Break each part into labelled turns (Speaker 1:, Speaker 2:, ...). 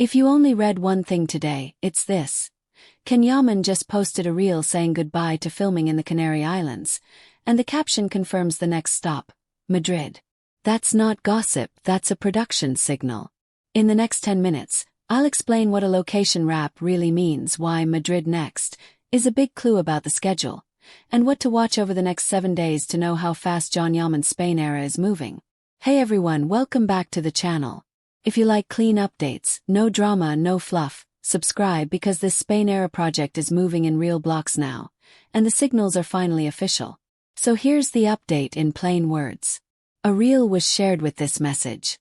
Speaker 1: If you only read one thing today, it's this. Yaman just posted a reel saying goodbye to filming in the Canary Islands, and the caption confirms the next stop, Madrid. That's not gossip, that's a production signal. In the next 10 minutes, I'll explain what a location wrap really means, why Madrid next is a big clue about the schedule, and what to watch over the next 7 days to know how fast Yaman's Spain era is moving. Hey everyone, welcome back to the channel. If you like clean updates, no drama, no fluff, subscribe because this Spain era project is moving in real blocks now, and the signals are finally official. So here's the update in plain words. A reel was shared with this message.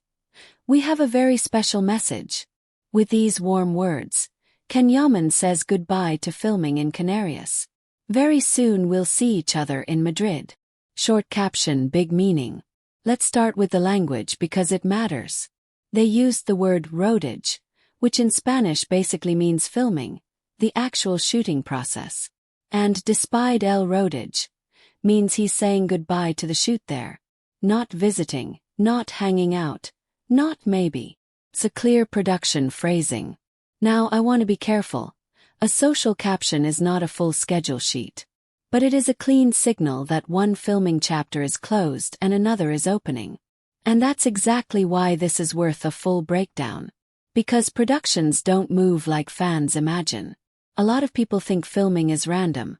Speaker 1: We have a very special message. With these warm words, Yaman says goodbye to filming in Canarias. Very soon we'll see each other in Madrid. Short caption, big meaning. Let's start with the language because it matters. They used the word rodage, which in Spanish basically means filming, the actual shooting process. And despide el rodage means he's saying goodbye to the shoot there. Not visiting, not hanging out, not maybe. It's a clear production phrasing. Now I want to be careful. A social caption is not a full schedule sheet. But it is a clean signal that one filming chapter is closed and another is opening. And that's exactly why this is worth a full breakdown. Because productions don't move like fans imagine. A lot of people think filming is random.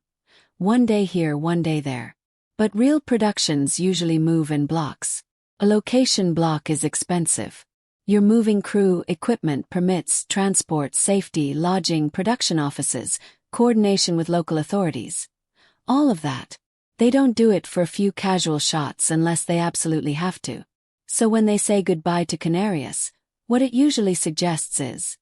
Speaker 1: One day here, one day there. But real productions usually move in blocks. A location block is expensive. You're moving crew, equipment, permits, transport, safety, lodging, production offices, coordination with local authorities. All of that. They don't do it for a few casual shots unless they absolutely have to. So when they say goodbye to Canarias, what it usually suggests is,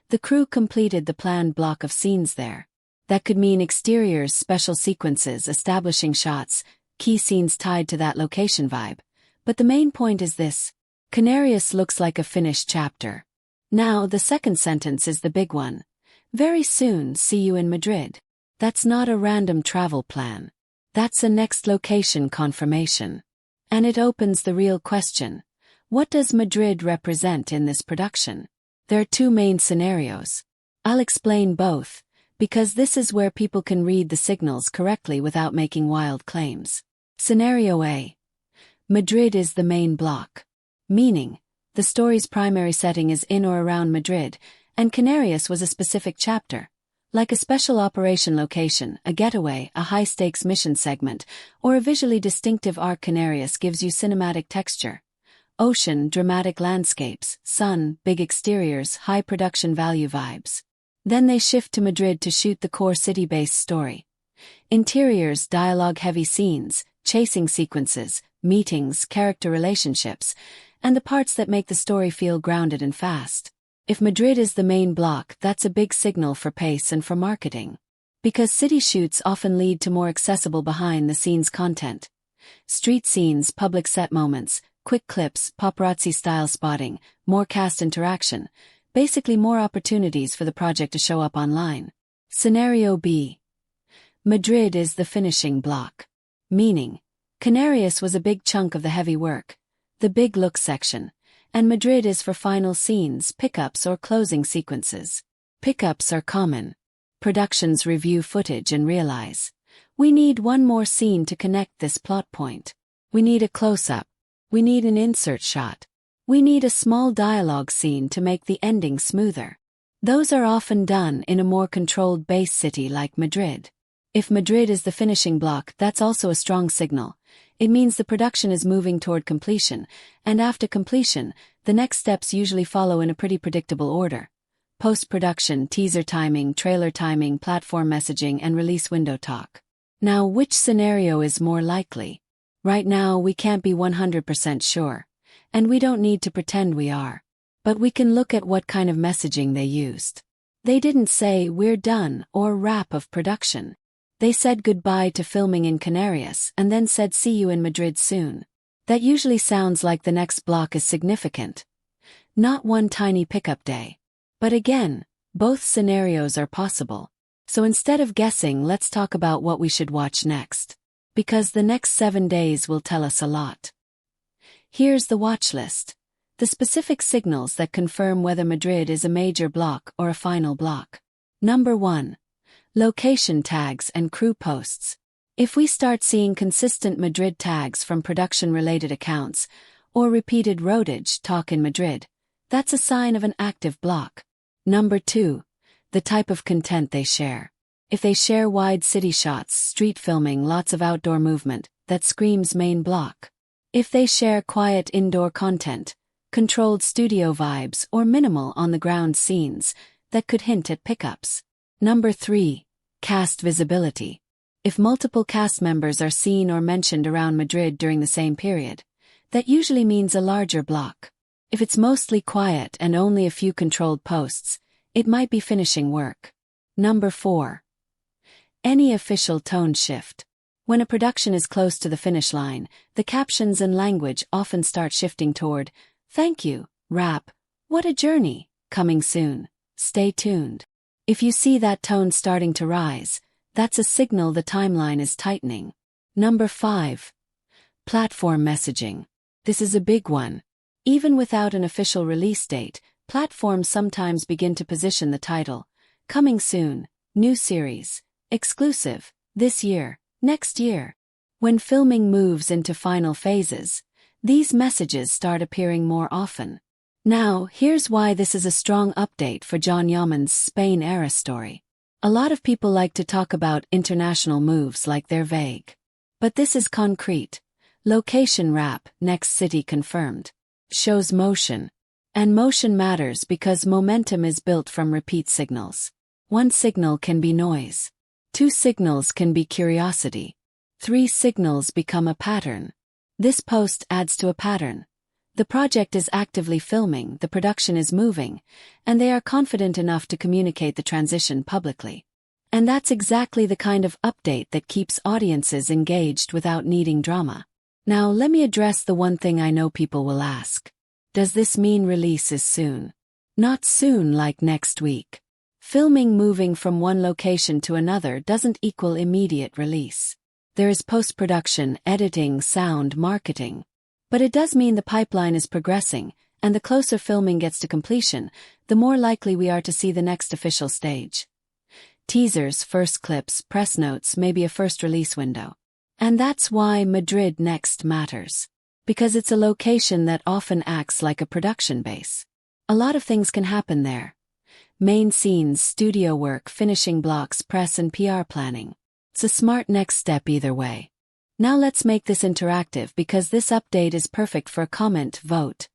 Speaker 1: the crew completed the planned block of scenes there. That could mean exteriors, special sequences, establishing shots, key scenes tied to that location vibe. But the main point is this. Canarias looks like a finished chapter. Now the second sentence is the big one. Very soon, see you in Madrid. That's not a random travel plan. That's a next location confirmation. And it opens the real question. What does Madrid represent in this production? There are two main scenarios. I'll explain both, because this is where people can read the signals correctly without making wild claims. Scenario A. Madrid is the main block. Meaning, the story's primary setting is in or around Madrid, and Canarias was a specific chapter. Like a special operation location, a getaway, a high-stakes mission segment, or a visually distinctive arc. Canarias gives you cinematic texture. Ocean, dramatic landscapes, sun, big exteriors, high production value vibes. Then they shift to Madrid to shoot the core city-based story. Interiors, dialogue-heavy scenes, chasing sequences, meetings, character relationships, and the parts that make the story feel grounded and fast. If Madrid is the main block, that's a big signal for pace and for marketing. Because city shoots often lead to more accessible behind-the-scenes content. Street scenes, public set moments, quick clips, paparazzi-style spotting, more cast interaction, basically more opportunities for the project to show up online. Scenario B. Madrid is the finishing block. Meaning, Canarias was a big chunk of the heavy work, the big look section. And Madrid is for final scenes, pickups or closing sequences. Pickups are common. Productions review footage and realize, we need one more scene to connect this plot point. We need a close-up. We need an insert shot. We need a small dialogue scene to make the ending smoother. Those are often done in a more controlled base city like Madrid. If Madrid is the finishing block, that's also a strong signal. It means the production is moving toward completion, and after completion, the next steps usually follow in a pretty predictable order. Post-production, teaser timing, trailer timing, platform messaging, and release window talk. Now, which scenario is more likely? Right now, we can't be 100% sure, and we don't need to pretend we are. But we can look at what kind of messaging they used. They didn't say, we're done, or wrap of production. They said goodbye to filming in Canarias and then said see you in Madrid soon. That usually sounds like the next block is significant. Not one tiny pickup day. But again, both scenarios are possible. So instead of guessing, let's talk about what we should watch next. Because the next 7 days will tell us a lot. Here's the watch list. the specific signals that confirm whether Madrid is a major block or a final block. Number 1. Location tags and crew posts. If we start seeing consistent Madrid tags from production-related accounts, or repeated roadage talk in Madrid, that's a sign of an active block. Number 2. The type of content they share. If they share wide city shots, street filming, lots of outdoor movement, that screams main block. If they share quiet indoor content, controlled studio vibes, or minimal on-the-ground scenes, that could hint at pickups. Number 3. Cast visibility. If multiple cast members are seen or mentioned around Madrid during the same period, that usually means a larger block. If it's mostly quiet and only a few controlled posts, it might be finishing work. Number 4. Any official tone shift. When a production is close to the finish line, the captions and language often start shifting toward, "Thank you, wrap, what a journey, coming soon, stay tuned." If you see that tone starting to rise, that's a signal the timeline is tightening. Number 5. Platform messaging. This is a big one. Even without an official release date, platforms sometimes begin to position the title, "Coming soon, new series, exclusive, this year, next year." When filming moves into final phases, these messages start appearing more often. Now, here's why this is a strong update for John Yaman's Spain-era story. A lot of people like to talk about international moves like they're vague. But this is concrete. Location wrap, next city confirmed. Shows motion. And motion matters because momentum is built from repeat signals. One signal can be noise. 2 signals can be curiosity. 3 signals become a pattern. This post adds to a pattern. The project is actively filming, the production is moving, and they are confident enough to communicate the transition publicly. And that's exactly the kind of update that keeps audiences engaged without needing drama. Now let me address the one thing I know people will ask. Does this mean release is soon? Not soon like next week. Filming moving from one location to another doesn't equal immediate release. There is post-production, editing, sound, marketing. But it does mean the pipeline is progressing, and the closer filming gets to completion, the more likely we are to see the next official stage. Teasers, first clips, press notes, maybe a first release window. And that's why Madrid next matters. Because it's a location that often acts like a production base. A lot of things can happen there. Main scenes, studio work, finishing blocks, press and PR planning. It's a smart next step either way. Now let's make this interactive because this update is perfect for a comment vote.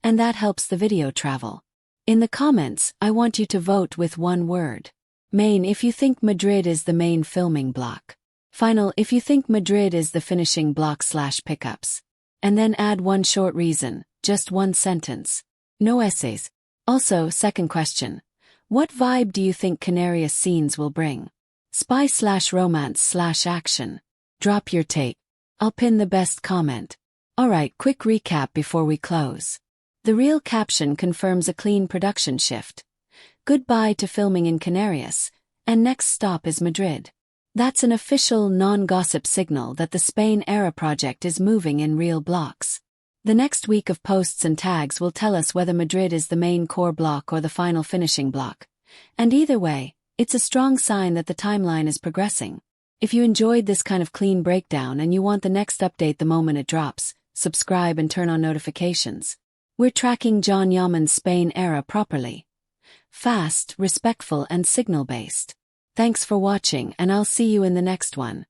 Speaker 1: And that helps the video travel. In the comments, I want you to vote with one word. Main if you think Madrid is the main filming block. Final if you think Madrid is the finishing block / pickups. And then add one short reason, just one sentence. No essays. Also, second question. What vibe do you think Canarias scenes will bring? Spy / romance / action. Drop your take. I'll pin the best comment. Alright, quick recap before we close. The real caption confirms a clean production shift. Goodbye to filming in Canarias, and next stop is Madrid. That's an official, non-gossip signal that the Spain-era project is moving in real blocks. The next week of posts and tags will tell us whether Madrid is the main core block or the final finishing block. And either way, it's a strong sign that the timeline is progressing. If you enjoyed this kind of clean breakdown and you want the next update the moment it drops, subscribe and turn on notifications. We're tracking John Yaman's Spain era properly. Fast, respectful and signal-based. Thanks for watching and I'll see you in the next one.